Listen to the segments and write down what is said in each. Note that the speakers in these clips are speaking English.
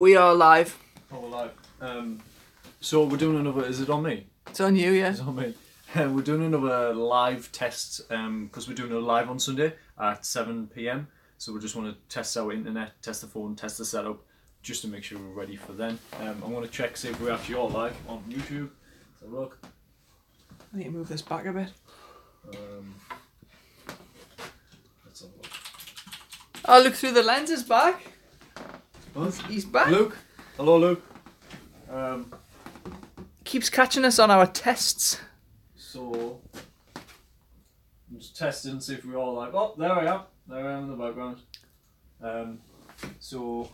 We are live. Oh, we're live. So we're doing another. Is it on me? It's on you, yeah. It's on me. We're doing another live test because we're doing a live on Sunday at 7 p.m. So we just want to test our internet, test the phone, test the setup, just to make sure we're ready for then. I'm going to check see if we're actually all live on YouTube. Let's have a look. I need to move this back a bit. Let's have a look. Oh, look through the lens is back. What? He's back. Luke. Hello, Luke. Keeps catching us on our tests. So I'm just testing, see if we're all live. Oh, there I am. There I am in the background. Someone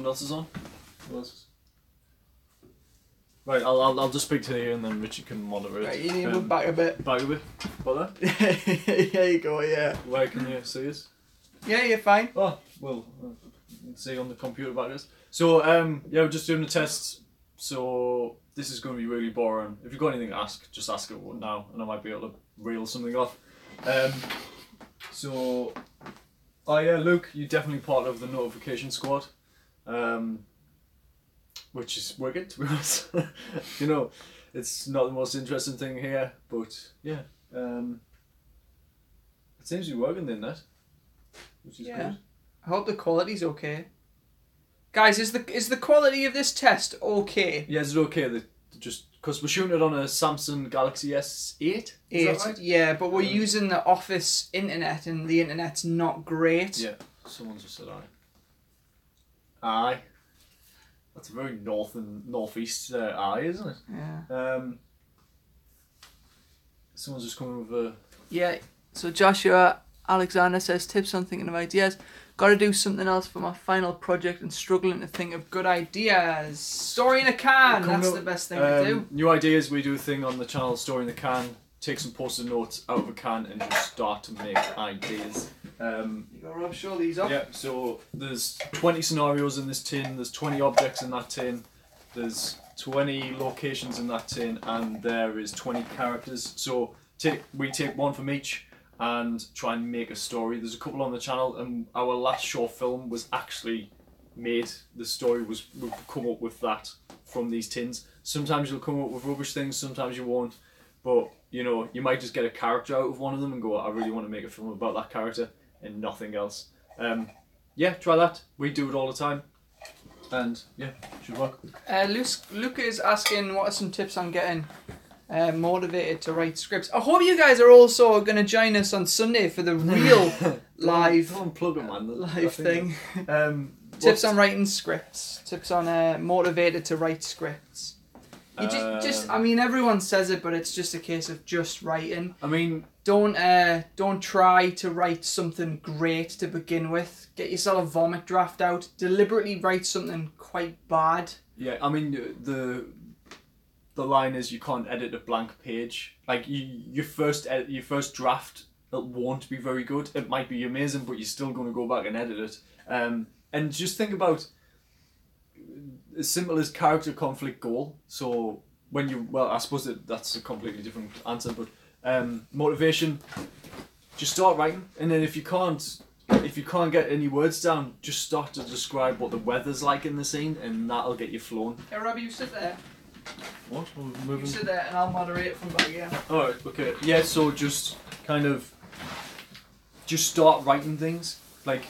else is on. Who else? Right, I'll just speak to you and then Richard can monitor it. Right, you need to move back a bit. Back a bit. What there? There you go, yeah. Where can you see us? Yeah, you're fine. Oh, well, you can see on the computer back us. So, yeah, we're just doing the tests. So, this is going to be really boring. If you've got anything to ask, just ask it now and I might be able to reel something off. Oh yeah, Luke, you're definitely part of the notification squad. Which is wicked, to be honest. You know, it's not the most interesting thing here, but yeah. It seems to be working then, that. Which is good. I hope the quality's okay. Guys, is the quality of this test okay? Yeah, is it okay that just because we're shooting it on a Samsung Galaxy S8? Is that right? Yeah, but we're using the office internet and the internet's not great. Yeah, someone just said aye. Aye. That's a very north and northeast eye, isn't it? Yeah. Someone's just coming with a... Yeah, so Joshua Alexander says, tips on thinking of ideas. Got to do something else for my final project and struggling to think of good ideas. Story in a can, that's the best thing to do. New ideas, we do a thing on the channel, Story in the Can. Take some post-it notes out of a can and just start to make ideas. You got to Rob, show these up. Yeah, so there's 20 scenarios in this tin, there's 20 objects in that tin, there's 20 locations in that tin, and there is 20 characters. So we take one from each and try and make a story. There's a couple on the channel, and our last short film was actually made. The story was, we've come up with that from these tins. Sometimes you'll come up with rubbish things, sometimes you won't, but you know, you might just get a character out of one of them and go, I really want to make a film about that character and nothing else. Yeah, try that. We do it all the time. And yeah, should work. Luke is asking what are some tips on getting motivated to write scripts. I hope you guys are also going to join us on Sunday for the real live unplug it, man. live thing. Tips on writing scripts. Tips on motivated to write scripts. You just I mean, everyone says it, but it's just a case of just writing. I mean, don't try to write something great to begin with. Get yourself a vomit draft out. Deliberately write something quite bad. Yeah, I mean the line is you can't edit a blank page. Like your first draft, it won't be very good. It might be amazing, but you're still going to go back and edit it. And just think about as simple as character conflict goal. So when you, well, I suppose that's a completely different answer, but motivation, just start writing, and then if you can't get any words down, just start to describe what the weather's like in the scene, and that'll get you flowing. Hey Robbie, you sit there. What? We're moving. You sit there and I'll moderate from back here. Alright, okay. Yeah, so just kind of just start writing things, like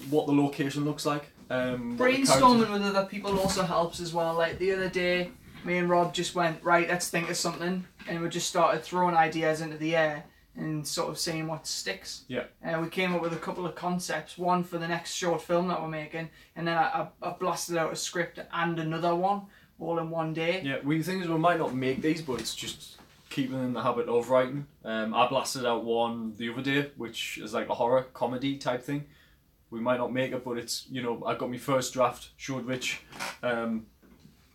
what the location looks like. Brainstorming with other people also helps as well. Like the other day, me and Rob just went, right, let's think of something, and we just started throwing ideas into the air and sort of seeing what sticks. Yeah. We came up with a couple of concepts, one for the next short film that we're making, and then I blasted out a script and another one, all in one day. Yeah, well, the thing is, we might not make these, but it's just keeping in the habit of writing. I blasted out one the other day, which is like a horror comedy type thing. We might not make it, but it's, you know, I got my first draft, showed Rich, and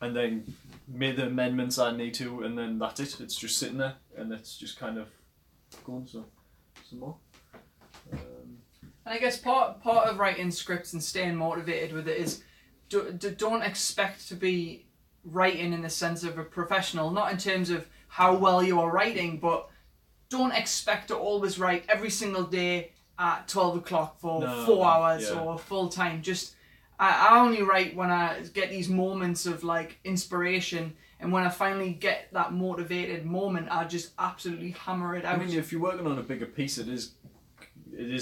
then made the amendments I need to, and then that's it. It's just sitting there, and it's just kind of going. So, some more. And I guess part of writing scripts and staying motivated with it is don't expect to be writing in the sense of a professional, not in terms of how well you are writing, but don't expect to always write every single day at 12 o'clock for 4 hours or full time. Just I only write when I get these moments of like inspiration, and when I finally get that motivated moment, I just absolutely hammer it out. I mean, if you're working on a bigger piece, it is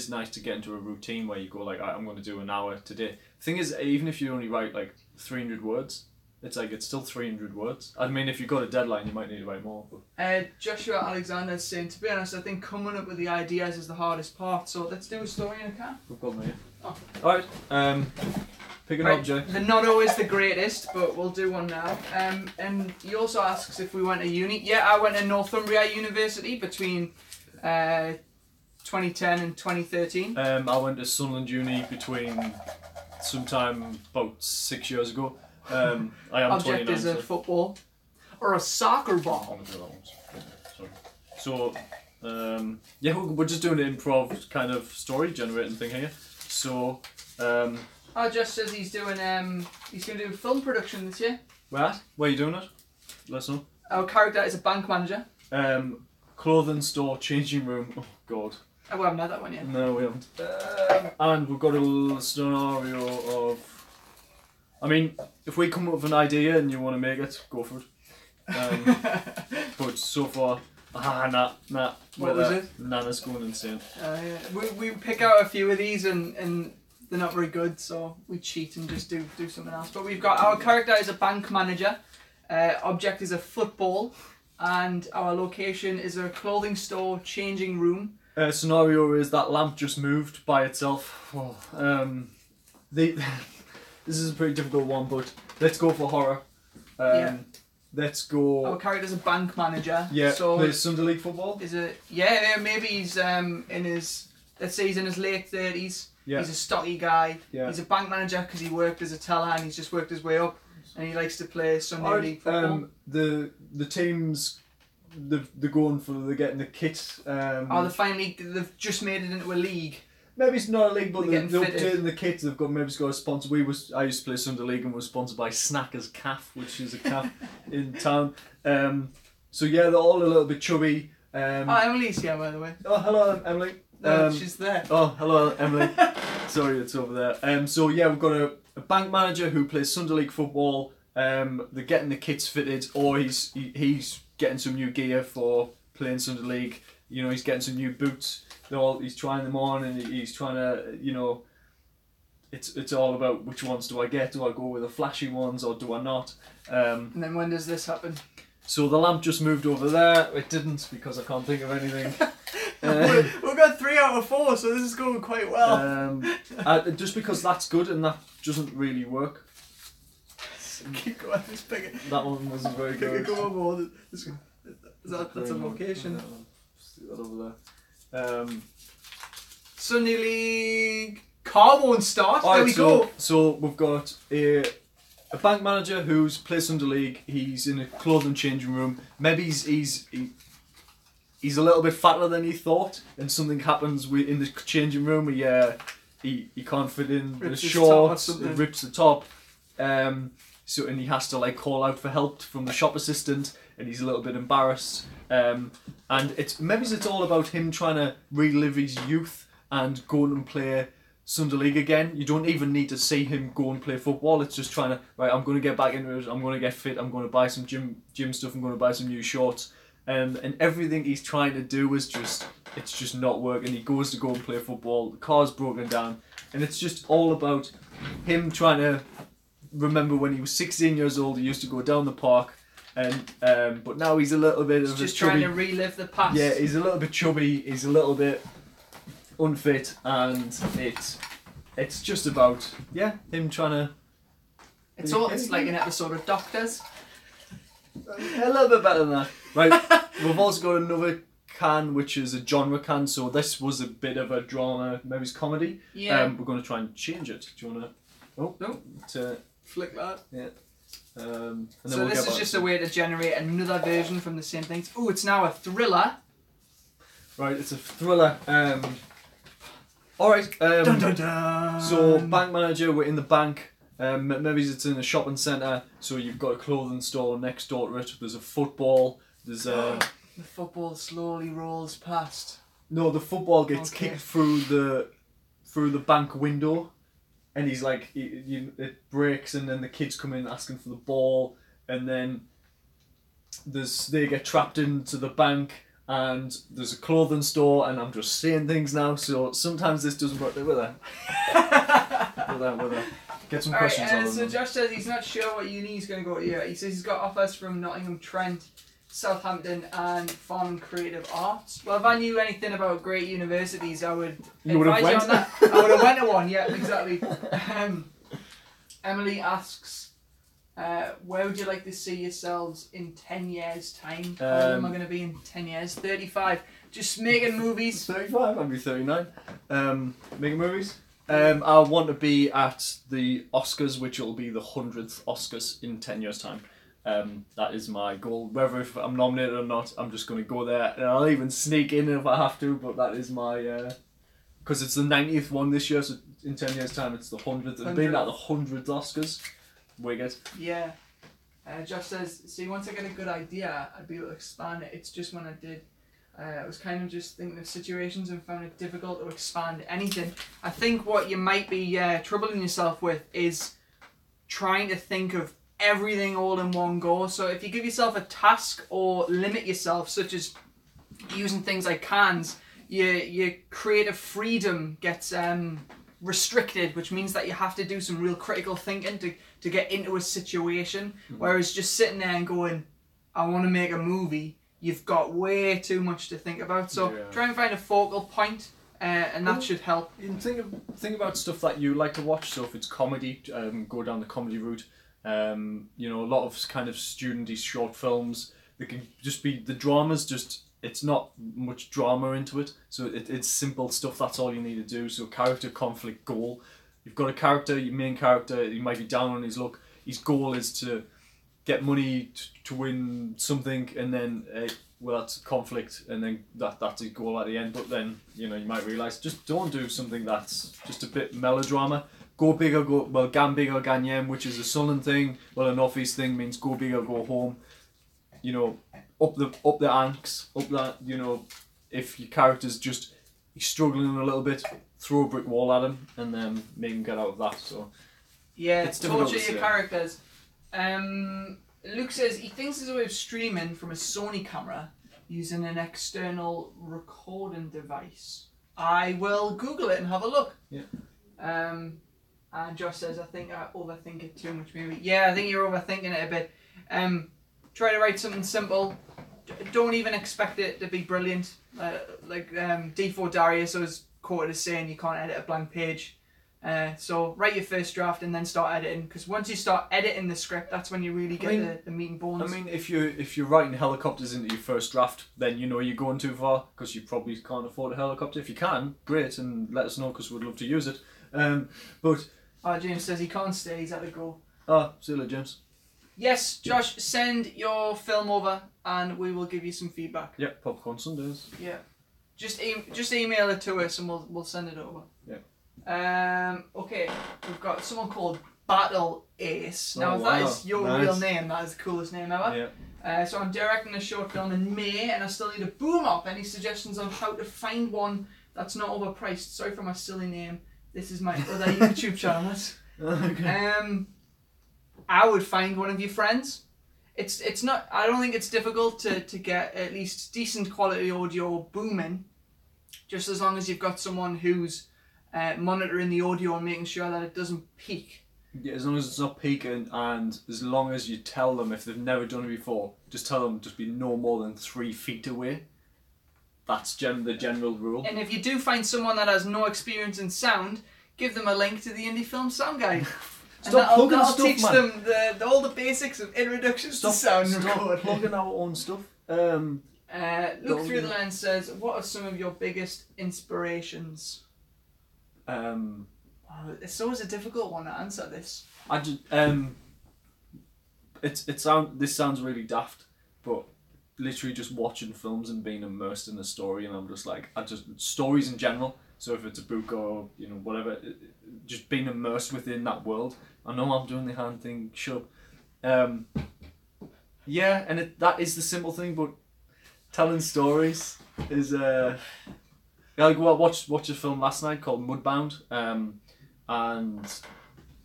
nice to get into a routine where you go like, I'm going to do an hour today. The thing is, even if you only write like 300 words, it's still 300 words. I mean, if you've got a deadline, you might need to write more. But. Joshua Alexander is saying, to be honest, I think coming up with the ideas is the hardest part. So let's do a story in a can. We've got them here. Oh. All right. Pick an object. They're not always the greatest, but we'll do one now. And he also asks if we went to uni. Yeah, I went to Northumbria University between 2010 and 2013. I went to Sunderland Uni between sometime about 6 years ago. I am Object 29. is a football or a soccer ball. Sorry. So, yeah, we're just doing an improv kind of story generating thing here. So, Just says he's going to do film production this year. where are you doing it? Let us know. Our character is a bank manager. Clothing store, changing room. Oh God. Oh, we haven't had that one yet. No, we haven't. And we've got a little scenario of. I mean, if we come up with an idea and you want to make it, go for it. But so far, nah. What was it? Nana's going insane. Yeah. We pick out a few of these and they're not very good, so we cheat and just do something else. But we've got our character is a bank manager, object is a football, and our location is a clothing store changing room. Scenario is that lamp just moved by itself. Oh, this is a pretty difficult one, but let's go for horror. Let's go. Our character's a bank manager. Yeah. So plays Sunday League football. Maybe he's in his, let's say he's in his late 30s. Yeah. He's a stocky guy. Yeah. He's a bank manager because he worked as a teller and he's just worked his way up, and he likes to play Sunday League football. The teams, they're going for getting the kit. They've just made it into a league. Maybe it's not a league, but they're fitted. updating the kit. They've got a sponsor. I used to play Sunday League and was sponsored by Snackers Calf, which is a calf in town. So yeah, they're all a little bit chubby. Emily's here, by the way. Oh, hello, Emily. She's there. Oh, hello, Emily. Sorry, it's over there. So yeah, we've got a bank manager who plays Sunday League football. They're getting the kits fitted, or he's getting some new gear for playing Sunday League. You know, he's getting some new boots. He's trying them on, and he's trying to, you know, it's all about which ones do I get? Do I go with the flashy ones or do I not? And then when does this happen? So the lamp just moved over there. It didn't because I can't think of anything. We've got 3 out of 4, so this is going quite well. Just because that's good and that doesn't really work. Keep going. It's bigger. That one wasn't very good. Go on more. That's a location. That over there. Sunday League car won't start. Right, there we go. So we've got a bank manager who's plays Sunday League. He's in a clothing changing room. Maybe he's a little bit fatter than he thought, and something happens in the changing room. He can't fit in the shorts. It rips the top. So and he has to like call out for help from the shop assistant, and he's a little bit embarrassed. And it's all about him trying to relive his youth and go and play Sunday League again. You don't even need to see him go and play football. It's just trying to, right, I'm going to get back into it. I'm going to get fit. I'm going to buy some gym stuff. I'm going to buy some new shorts. And everything he's trying to do is it's just not working. He goes to go and play football. The car's broken down. And it's just all about him trying to remember when he was 16 years old. He used to go down the park. But now he's a little bit of just chubby. trying to relive the past. Yeah, he's a little bit chubby. He's a little bit unfit, and it's just about him trying to. It's like an episode of Doctors. A little bit better than that, right? We've also got another can, which is a genre can. So this was a bit of a drama, maybe it's comedy. Yeah. We're going to try and change it. Do you want to? Oh no. To flick that. Yeah. And then so this is just a way to generate another version from the same things. Oh, it's now a thriller. Right, it's a thriller. All right. Dun, dun, dun. So bank manager, we're in the bank. Maybe it's in a shopping centre. So you've got a clothing store next door to it. There's a football. There's the football slowly rolls past. No, the football gets kicked through the bank window. and he's like, it breaks, and then the kids come in asking for the ball, and then they get trapped into the bank, and there's a clothing store, and I'm just saying things now, so sometimes this doesn't work. With that. Get some questions on so them. Josh says he's not sure what uni he's going to go to yet. He says he's got offers from Nottingham Trent, Southampton and Farnham Creative Arts. Well, if I knew anything about great universities, I would advise you on that. I would have went to one, yeah, exactly. Emily asks, where would you like to see yourselves in 10 years' time? How old am I going to be in 10 years? 35. Just making movies. 35, I'll be 39. Making movies. I want to be at the Oscars, which will be the 100th Oscars in 10 years' time. That is my goal. Whether if I'm nominated or not, I'm just going to go there, and I'll even sneak in if I have to. But that is my because it's the 90th one this year, so in 10 years' time it's the 100th. And being at the 100th Oscars, wicked. Yeah. Josh says, see, once I get a good idea, I'd be able to expand it. It's just when I did. I was kind of just thinking of situations and found it difficult to expand anything. I think what you might be troubling yourself with is trying to think of everything all in one go. So if you give yourself a task or limit yourself, such as using things like cans, your creative freedom gets restricted, which means that you have to do some real critical thinking to get into a situation. Whereas just sitting there and going, I want to make a movie, you've got way too much to think about. So try and find a focal point, and that should help. You can think about stuff that you like to watch. So if it's comedy, go down the comedy route. You know, a lot of kind of studenty short films. They can just be the dramas. Just it's not much drama into it. So it's simple stuff. That's all you need to do. So character, conflict, goal. You've got a character, your main character. He might be down on his luck. His goal is to get money to win something, and then well, that's conflict, and then that's his goal at the end. But then you might realise, just don't do something that's just a bit melodrama. Go big or go well, gan big or gan yen, which is a Southern thing. Well, an office thing means go big or go home. Up the anks, up that. If your character's just he's struggling a little bit, throw a brick wall at him, and then make him get out of that. So yeah, it's torture your characters. Luke says he thinks there's a way of streaming from a Sony camera using an external recording device. I will Google it and have a look. Yeah. And Josh says, I think I overthink it too much, maybe. Yeah, I think you're overthinking it a bit. Try to write something simple. Don't even expect it to be brilliant. D4 Darius was quoted as saying you can't edit a blank page. So write your first draft and then start editing, because once you start editing the script, that's when you really get the meat and bones. I mean, if you're writing helicopters into your first draft, then you're going too far, because you probably can't afford a helicopter. If you can, great, and let us know, because we'd love to use it. James says he can't stay, he's had to go. See you later, James. Yes, Josh, send your film over and we will give you some feedback. Yeah, Popcorn Sundays. Yeah, just email it to us and we'll send it over. Yeah. Okay, we've got someone called Battle Ace. Now, if that is your real name, that is the coolest name ever. Yeah. So I'm directing a short film in May, and I still need a boom up. Any suggestions on how to find one that's not overpriced? Sorry for my silly name. This is my other YouTube channel. Okay. I would find one of your friends. It's not. I don't think it's difficult to get at least decent quality audio booming, just as long as you've got someone who's monitoring the audio and making sure that it doesn't peak. Yeah, as long as it's not peaking, and as long as you tell them, if they've never done it before, just tell them just be no more than 3 feet away. That's the general rule. And if you do find someone that has no experience in sound, give them a link to the Indie Film Sound Guide. That'll teach them all the basics of introductions to sound recording. Plugging our own stuff. Look Through the Lens says, what are some of your biggest inspirations? It's always a difficult one to answer this. This sounds really daft, but literally just watching films and being immersed in the story, and I'm just like, stories in general. So if it's a book or whatever, just being immersed within that world. I know I'm doing the hand thing, shut up. Yeah, and that is the simple thing, but telling stories is. I watched a film last night called Mudbound, and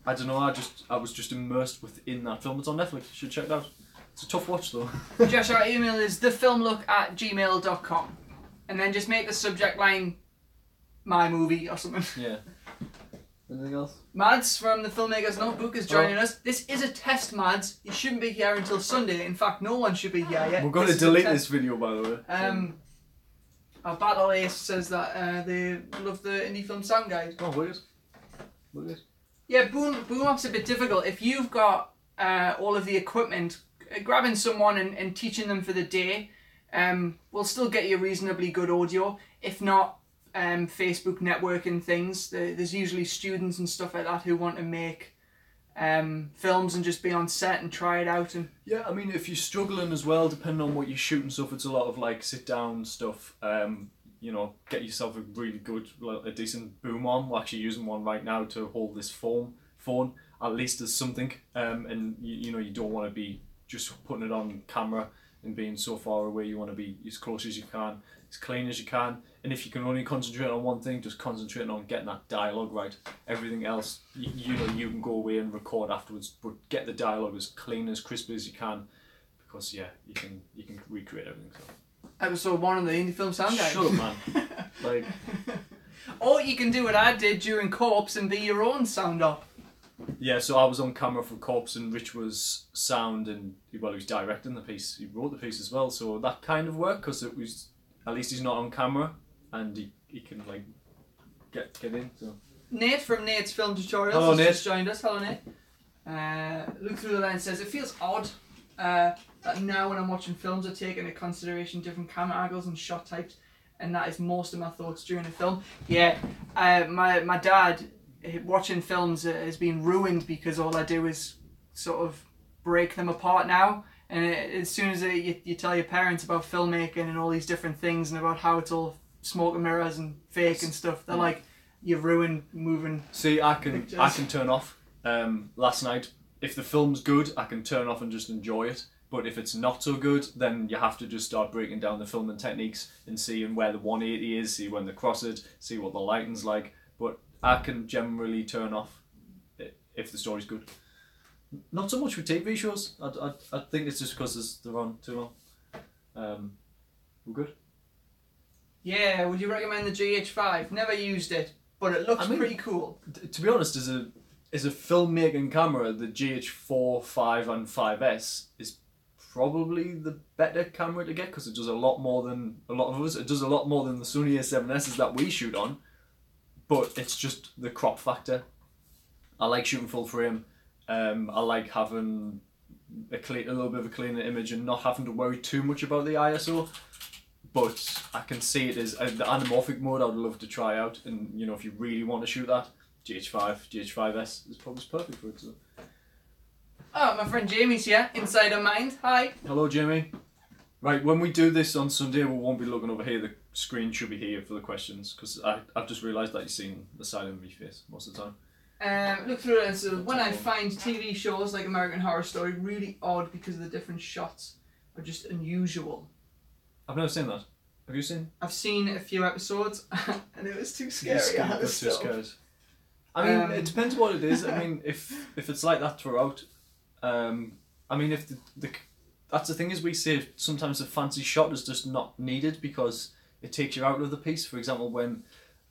I don't know. I was just immersed within that film. It's on Netflix. You should check it out. It's a tough watch though. Josh, our email is thefilmlook@gmail.com, and then just make the subject line "my movie" or something. Yeah. Anything else? Mads from the Filmmakers Notebook is joining us. This is a test, Mads. You shouldn't be here until Sunday. In fact, no one should be here yet. We're going to delete this video, by the way. Our Battle Ace says that they love the indie film sound guide. Oh, weird. Weird. Yeah, boom up's a bit difficult. If you've got all of the equipment, grabbing someone and teaching them for the day will still get you reasonably good audio. If not, Facebook networking things. There's usually students and stuff like that who want to make films and just be on set and try it out. And yeah, I mean, if you're struggling as well, depending on what you're shooting stuff, it's a lot of like sit down stuff. You know, get yourself a really good, a decent boom arm. We're actually using one right now to hold this phone. At least there's something, and you know, you don't want to be just putting it on camera and being so far away. You want to be as close as you can, as clean as you can. And if you can only concentrate on one thing, just concentrate on getting that dialogue right. Everything else, you know, you can go away and record afterwards, but get the dialogue as clean, as crisp as you can, because yeah, you can recreate everything. So. Episode 1 of the Indie Film Sound Guide. Shut up, man. Like, or you can do what I did during Corpse and be your own sound op. Yeah, so I was on camera for Corpse and Rich was sound and, well, he was directing the piece. He wrote the piece as well, so that kind of worked because it was, at least he's not on camera and he can, like, get in, so. Nate from Nate's Film Tutorials has just joined us. Hello, Nate. Look Through the Lens says, it feels odd that now when I'm watching films I take into consideration different camera angles and shot types, and that is most of my thoughts during a film. Yeah, my dad, watching films has been ruined because all I do is sort of break them apart now, and as soon as you tell your parents about filmmaking and all these different things and about how it's all smoke and mirrors and fake and stuff, they're like, you've ruined moving. See, I can pictures. Turn off. Last night, if the film's good, I can turn off and just enjoy it. But if it's not so good, then you have to just start breaking down the filming techniques and seeing where the 180 is, see when they cross it, see what the lighting's like. But I can generally turn off if the story's good. Not so much with TV shows. I think it's just because they're on too long. We're good. Yeah, would you recommend the GH5? Never used it, but it looks pretty cool. To be honest, as a filmmaking camera, the GH4, 5 and 5S is probably the better camera to get because it does a lot more than a lot of us. It does a lot more than the Sony A7Ss that we shoot on, but it's just the crop factor. I like shooting full frame. I like having a little bit of a cleaner image and not having to worry too much about the ISO. But I can see it as the anamorphic mode I would love to try out, and you know, if you really want to shoot that, GH5S is probably perfect for it. So. Oh, my friend Jamie's here, Insider Mind. Hi. Hello, Jamie. Right, when we do this on Sunday, we won't be looking over here. The screen should be here for the questions, because I've just realised that you've seen the side of my face most of the time. Look through it and so when I find TV shows like American Horror Story really odd because the different shots are just unusual. I've never seen that. Have you seen? I've seen a few episodes and it was too scary. I was too scared. I mean, it depends what it is. I mean, if it's like that throughout, I mean, if that's the thing is we say sometimes the fancy shot is just not needed because it takes you out of the piece. For example, when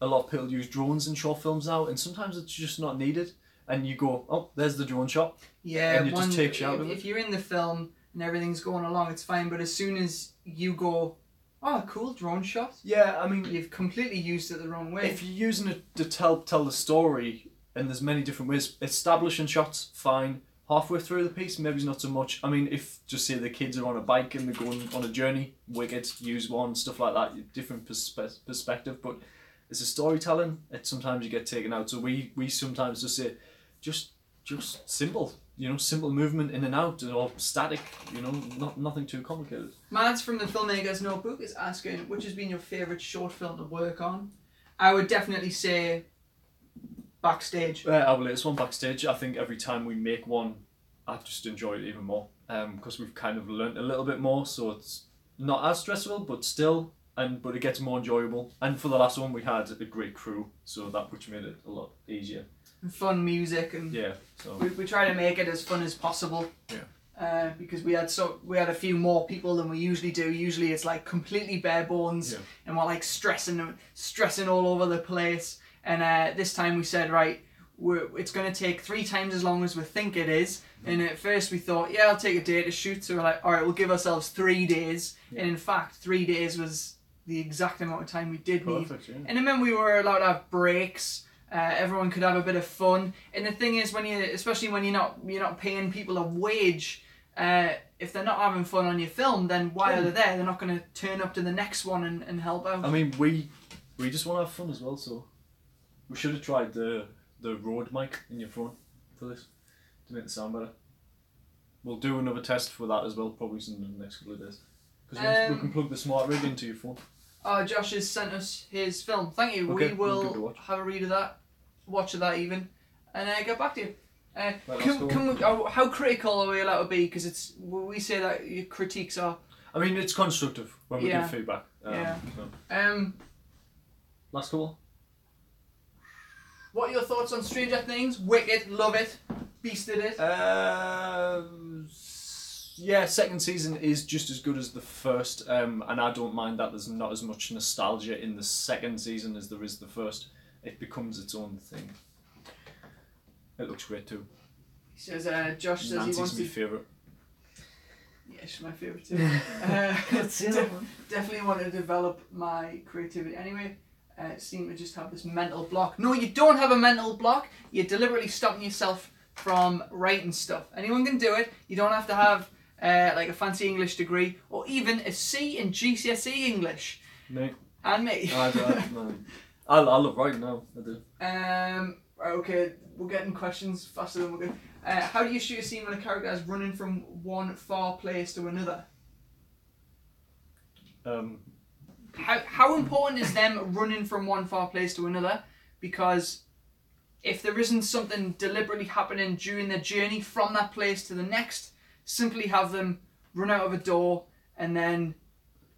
a lot of people use drones in short films now, and sometimes it's just not needed, and you go, oh, there's the drone shot. Yeah, and it just takes you out of it. If you're in the film and everything's going along, it's fine. But as soon as you go, oh, cool drone shot. Yeah, I mean, you've completely used it the wrong way. If you're using it to tell the story, and there's many different ways, establishing shots, fine. Halfway through the piece, maybe not so much. I mean, if just say the kids are on a bike and they're going on a journey, wicked, use one, stuff like that, different perspective. But as a storytelling, sometimes you get taken out. So we sometimes just say, just simple, you know, simple movement in and out, or static, you know, nothing too complicated. Mads from the Filmmakers Notebook is asking, which has been your favourite short film to work on? I would definitely say Backstage. Our latest one, Backstage. I think every time we make one, I just enjoy it even more because we've kind of learnt a little bit more, so it's not as stressful, but still, but it gets more enjoyable. And for the last one, we had a great crew, so which made it a lot easier. fun music, and Yeah. So we try to make it as fun as possible. Yeah. Because we had a few more people than we usually do. Usually it's like completely bare bones, Yeah. and we're like stressing all over the place. And this time we said, right, it's going to take 3 times as long as we think it is. And at first we thought, yeah, I'll take a day to shoot. So we're like, all right, we'll give ourselves 3 days. Yeah. And in fact, 3 days was the exact amount of time we did need. perfect. Yeah. And then we were allowed to have breaks. Everyone could have a bit of fun. And the thing is, especially when you're not paying people a wage, if they're not having fun on your film, then why are they there? They're not going to turn up to the next one and help out. I mean, we just want to have fun as well. So we should have tried the Rode mic in your phone for this to make the sound better. We'll do another test for that as well, probably in the next couple of days. Because we can plug the smart rig into your phone. Josh has sent us his film. Thank you. Okay, We we'll give it a will watch. have a read of that, watch of that even, and get back to you. Right, How critical are we allowed to be? Because we say that your critiques are. I mean, it's constructive when we give feedback. Yeah. So. Last couple. What are your thoughts on Stranger Things? Wicked, love it, beasted it. Yeah, second season is just as good as the first, and I don't mind that there's not as much nostalgia in the second season as there is the first. It becomes its own thing. It looks great too. He says, Josh says Nancy's he wants my to. favourite. Yeah, she's my favourite too. Definitely want to develop my creativity. Anyway, seem to just have this mental block. No, you don't have a mental block. You're deliberately stopping yourself from writing stuff. Anyone can do it. You don't have to have like a fancy English degree or even a C in GCSE English. Me. And me. I love writing now. I do. Okay, we're getting questions faster than we're good. How do you shoot a scene when a character is running from one far place to another? How important is them running from one far place to another? Because if there isn't something deliberately happening during their journey from that place to the next, simply have them run out of a door, and then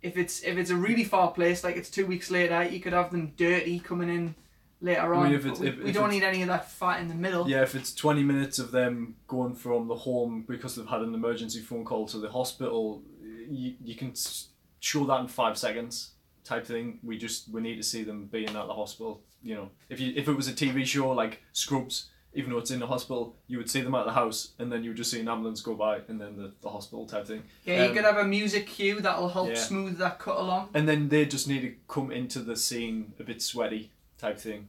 if it's a really far place, like it's 2 weeks later, you could have them dirty coming in later on. We don't need any of that fight in the middle. Yeah, if it's 20 minutes of them going from the home because they've had an emergency phone call to the hospital, you can show that in 5 seconds type thing. We need to see them being at the hospital. You know, if it was a TV show like Scrubs, even though it's in the hospital, you would see them at the house, and then you would just see an ambulance go by, and then the hospital type thing. Yeah, you could have a music cue that'll help smooth that cut along. And then they just need to come into the scene a bit sweaty type thing.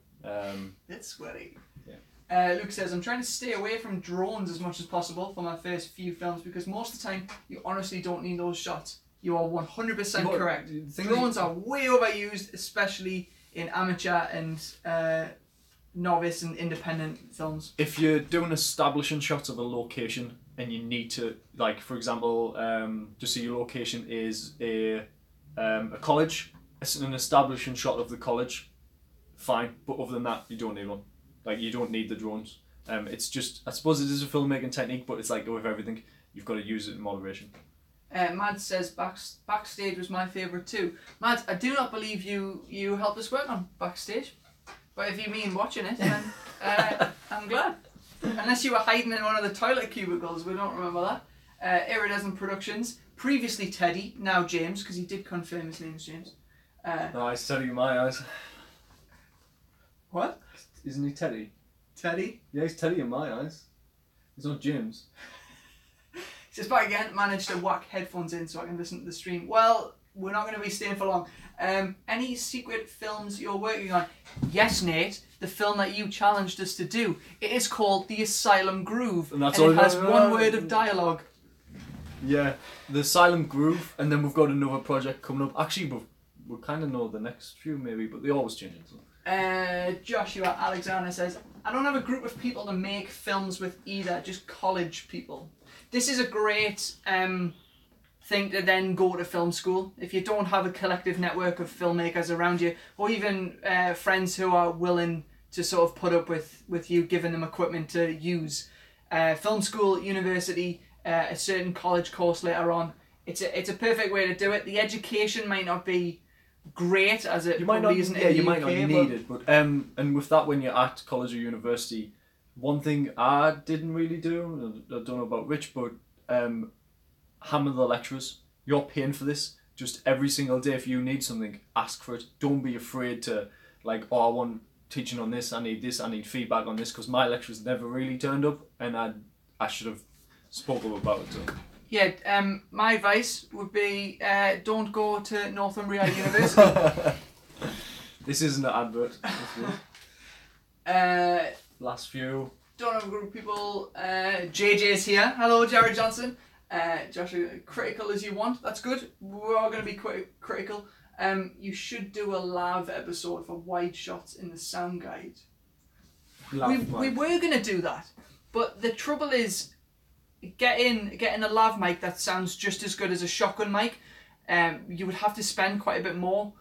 It's sweaty. Yeah. Luke says, I'm trying to stay away from drones as much as possible for my first few films because most of the time you honestly don't need those shots. You are 100% correct. Drones are way overused, especially in amateur and novice and independent films. If you're doing establishing shots of a location and you need to, like for example, just say your location is a college, it's an establishing shot of the college, fine. But other than that, you don't need one. Like you don't need the drones. It's just, I suppose it is a filmmaking technique, but it's like with everything, you've got to use it in moderation. Mads says Backstage was my favourite too. Mads, I do not believe you helped us work on Backstage. But if you mean watching it, then I'm glad. Unless you were hiding in one of the toilet cubicles, we don't remember that. Iridescent Productions, previously Teddy, now James, because he did confirm his name is James. No, he's Teddy in my eyes. What? Isn't he Teddy? Teddy? Yeah, he's Teddy in my eyes. He's not James. He says, back again, managed to whack headphones in so I can listen to the stream. Well, we're not going to be staying for long. Any secret films you're working on? Yes, Nate, the film that you challenged us to do. It is called The Asylum Groove, and it has one word of dialogue. Yeah, The Asylum Groove, and then we've got another project coming up. Actually, we kind of know the next few maybe, but they always change it. So. Joshua Alexander says, I don't have a group of people to make films with either, just college people. This is a great thing to then go to film school. If you don't have a collective network of filmmakers around you, or even friends who are willing to sort of put up with you giving them equipment to use. Film school, university, a certain college course later on. It's a perfect way to do it. The education might not be great as it you might not, isn't yeah, in the you UK, might not need it, but and with that, when you're at college or university, One thing I didn't really do, I don't know about Rich, but hammer the lecturers. You're paying for this. Just every single day, if you need something, ask for it. Don't be afraid to, like, oh, I want teaching on this, I need feedback on this, because my lecturers never really turned up, and I should have spoken about it to them. Yeah, my advice would be don't go to Northumbria University. This isn't an advert. Last few. Don't have a group of people. JJ's here. Hello, Jared Johnson. Joshua, critical as you want. That's good. We're all going to be critical. You should do a lav episode for wide shots in the sound guide. We were going to do that, but the trouble is getting a lav mic that sounds just as good as a shotgun mic. You would have to spend quite a bit more.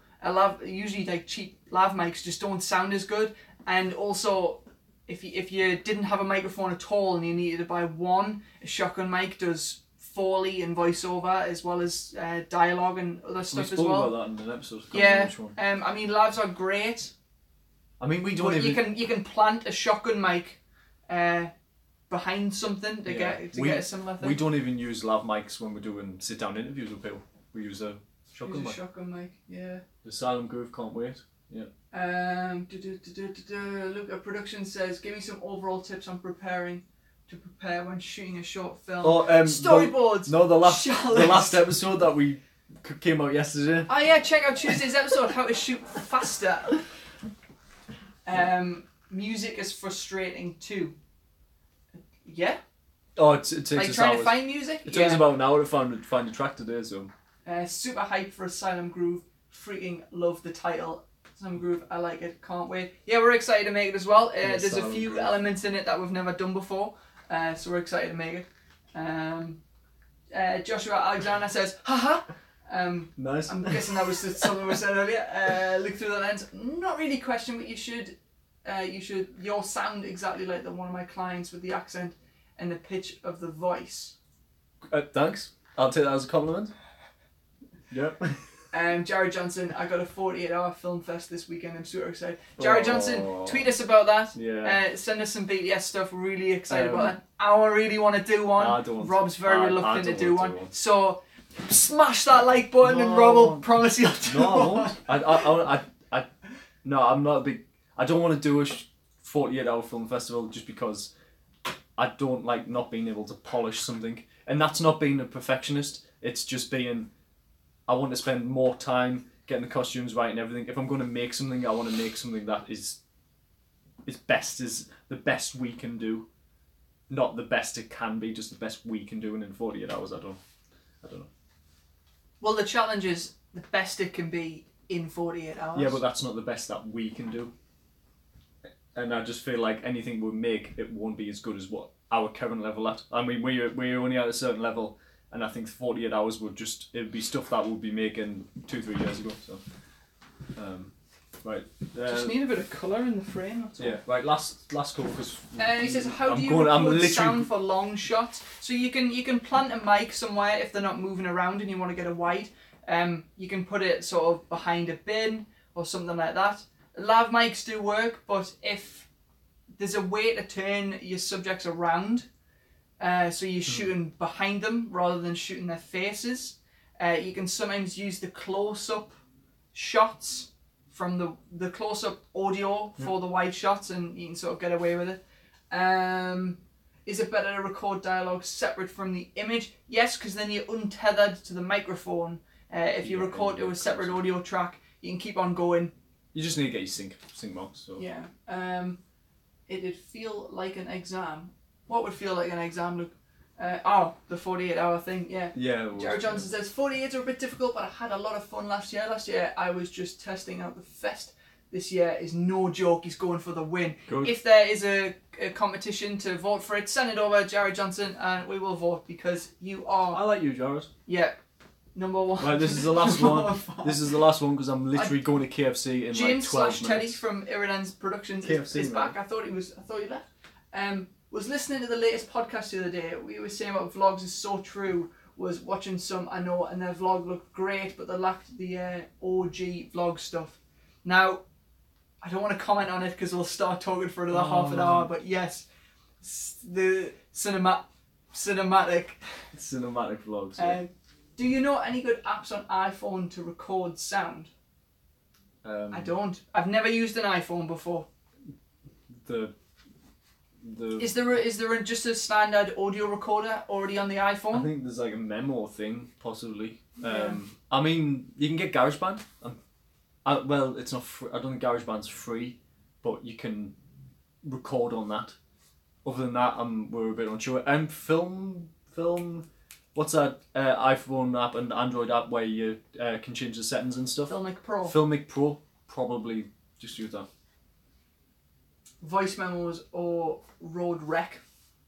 Usually like cheap lav mics just don't sound as good, and also if you didn't have a microphone at all and you needed to buy one, a shotgun mic does Foley and voiceover as well as dialogue and other stuff as well. We spoke about that in an episode. Yeah, I mean lavs are great. I mean, we don't even... you can plant a shotgun mic behind something to get a similar thing. We don't even use lav mics when we're doing sit down interviews with people. We use a shotgun mic. Shotgun mic, yeah. The Silent Groove, can't wait. Yeah. Look at production says, give me some overall tips on prepare when shooting a short film. Storyboards. The last episode that we came out yesterday. Oh yeah, check out Tuesday's episode, how to shoot faster. Music is frustrating too. Yeah. Oh, it takes like us trying hours. to find music. It takes about an hour to find a track today, so. Super hype for Asylum Groove. Freaking love the title. Asylum Groove, I like it. Can't wait. Yeah, we're excited to make it as well. There's a few elements in it that we've never done before, so we're excited to make it. Joshua Alexander says, haha. Nice. I'm guessing that was something we said earlier. Look through the lens. Not really question, but you should. Your sound exactly like the one of my clients with the accent and the pitch of the voice. Thanks. I'll take that as a compliment. Yep. Jared Johnson, I got a 48-hour film fest this weekend. I'm super excited. Jared Johnson, tweet us about that. Yeah. Send us some BTS stuff. Really excited about that. I really want to do one. Rob's very reluctant to do one. So smash that like button and Rob will promise he'll do one. No, I'm not a big... I don't want to do a 48-hour film festival just because I don't like not being able to polish something. And that's not being a perfectionist. It's just being... I want to spend more time getting the costumes right and everything. If I'm going to make something, I want to make something that is the best we can do. Not the best it can be, just the best we can do. And in 48 hours, I don't know. Well, the challenge is the best it can be in 48 hours. Yeah, but that's not the best that we can do. And I just feel like anything we make, it won't be as good as what our current level at. I mean, we're only at a certain level. And I think 48 hours it'd be stuff that we'll be making 2-3 years ago. So, right. Just need a bit of colour in the frame. That's all. Yeah. Right. Last call because. He says, how do you record sound for long shots? So you can plant a mic somewhere if they're not moving around and you want to get a wide. You can put it sort of behind a bin or something like that. Lav mics do work, but if there's a way to turn your subjects around. So you're shooting behind them rather than shooting their faces. You can sometimes use the close-up shots from the close-up audio for the wide shots, and you can sort of get away with it. Is it better to record dialogue separate from the image? Yes, because then you're untethered to the microphone. If you record to a separate audio track, you can keep on going. You just need to get your sync marks. So. Yeah. It'd feel like an exam. What would feel like an exam, Luke? The 48-hour thing, yeah. Yeah. Jared Johnson says, 48s are a bit difficult, but I had a lot of fun last year. Last year, I was just testing out the fest. This year is no joke. He's going for the win. Good. If there is a competition to vote for it, send it over, Jared Johnson, and we will vote because you are... I like you, Jared. Yeah. Number one. Right, this is the last one. This is the last one because I'm literally going to KFC in James like 12 minutes. Teddy from Iridan's Productions is back. I thought he left. Was listening to the latest podcast the other day. We were saying about vlogs is so true. Was watching some I know and their vlog looked great, but they lacked the OG vlog stuff. Now, I don't want to comment on it because we'll start talking for another half an hour. But yes, the cinematic. Cinematic vlogs. Yeah. Do you know any good apps on iPhone to record sound? I don't. I've never used an iPhone before. Is there just a standard audio recorder already on the iPhone? I think there's like a memo thing, possibly. I mean, you can get GarageBand. Well, it's not free. I don't think GarageBand's free, but you can record on that. Other than that, we're a bit unsure. Film. What's that iPhone app and Android app where you can change the settings and stuff? Filmic Pro. Filmic Pro, probably just use that. Voice memos or Rode Rec.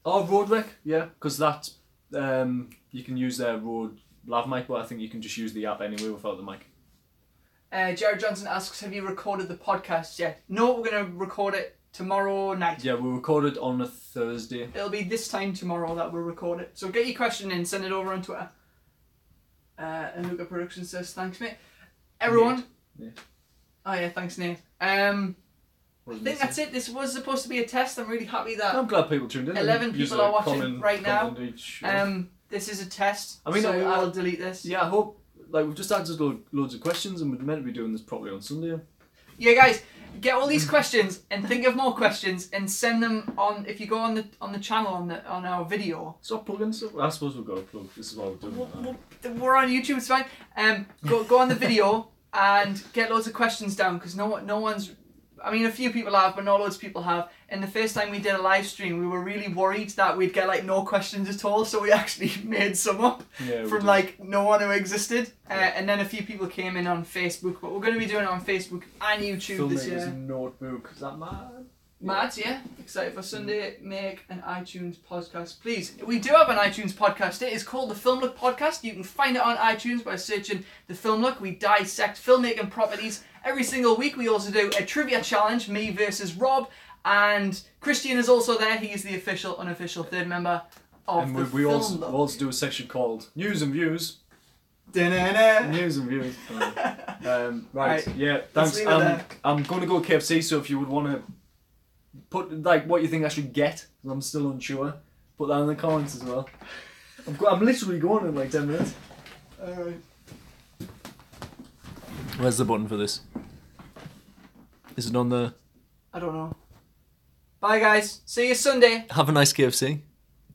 Oh, Rode Rec, yeah, because that you can use their Rode Lav mic, but I think you can just use the app anyway without the mic. Jared Johnson asks, have you recorded the podcast yet? No, we're going to record it tomorrow night. Yeah, we'll record it on a Thursday. It'll be this time tomorrow that we'll record it. So get your question in, send it over on Twitter. And Luca Productions says, thanks, mate. Everyone. Yeah. Oh, yeah, thanks, Nate. I think that's it. This was supposed to be a test. I'm really happy that I'm glad people tuned in. 11 people are watching right now. This is a test. I mean, so I'll delete this. Yeah, I hope. Like, we've just answered loads of questions, and we're meant to be doing this properly on Sunday. Yeah, guys, get all these questions and think of more questions and send them on. If you go on the channel on our video. Stop plugging stuff. I suppose we've got to plug. This is what we're doing. We're on YouTube. It's fine. Go on the video and get loads of questions down because no one's. I mean, a few people have, but not loads of people have. And the first time we did a live stream, we were really worried that we'd get like no questions at all. So we actually made some up from like no one who existed. And then a few people came in on Facebook. But we're going to be doing it on Facebook and YouTube this year. Notebook. Is that mad? Mad, yeah. Excited for Sunday. Make an iTunes podcast, please. We do have an iTunes podcast. It is called the Film Look Podcast. You can find it on iTunes by searching the Film Look. We dissect filmmaking properties every single week. We also do a trivia challenge, me versus Rob, and Christian is also there. He is the official, unofficial third member of the we Film also, Look. we also do a section called News and Views. Da-na-na. News and Views. Right. Yeah. Let's Thanks. leave it there. I'm going to go KFC. So if you would want to put like what you think I should get, 'cause I'm still unsure, put that in the comments as well. I'm literally going in like 10 minutes. Alright. Where's the button for this? Is it on the... I don't know. Bye guys. See you Sunday. Have a nice KFC.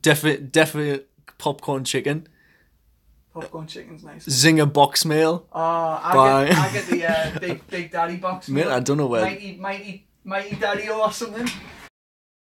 Definite popcorn chicken. Popcorn chicken's nice. Zinger box meal. I get the Big Daddy box. Mate, I don't know where. Mighty Daddy or something.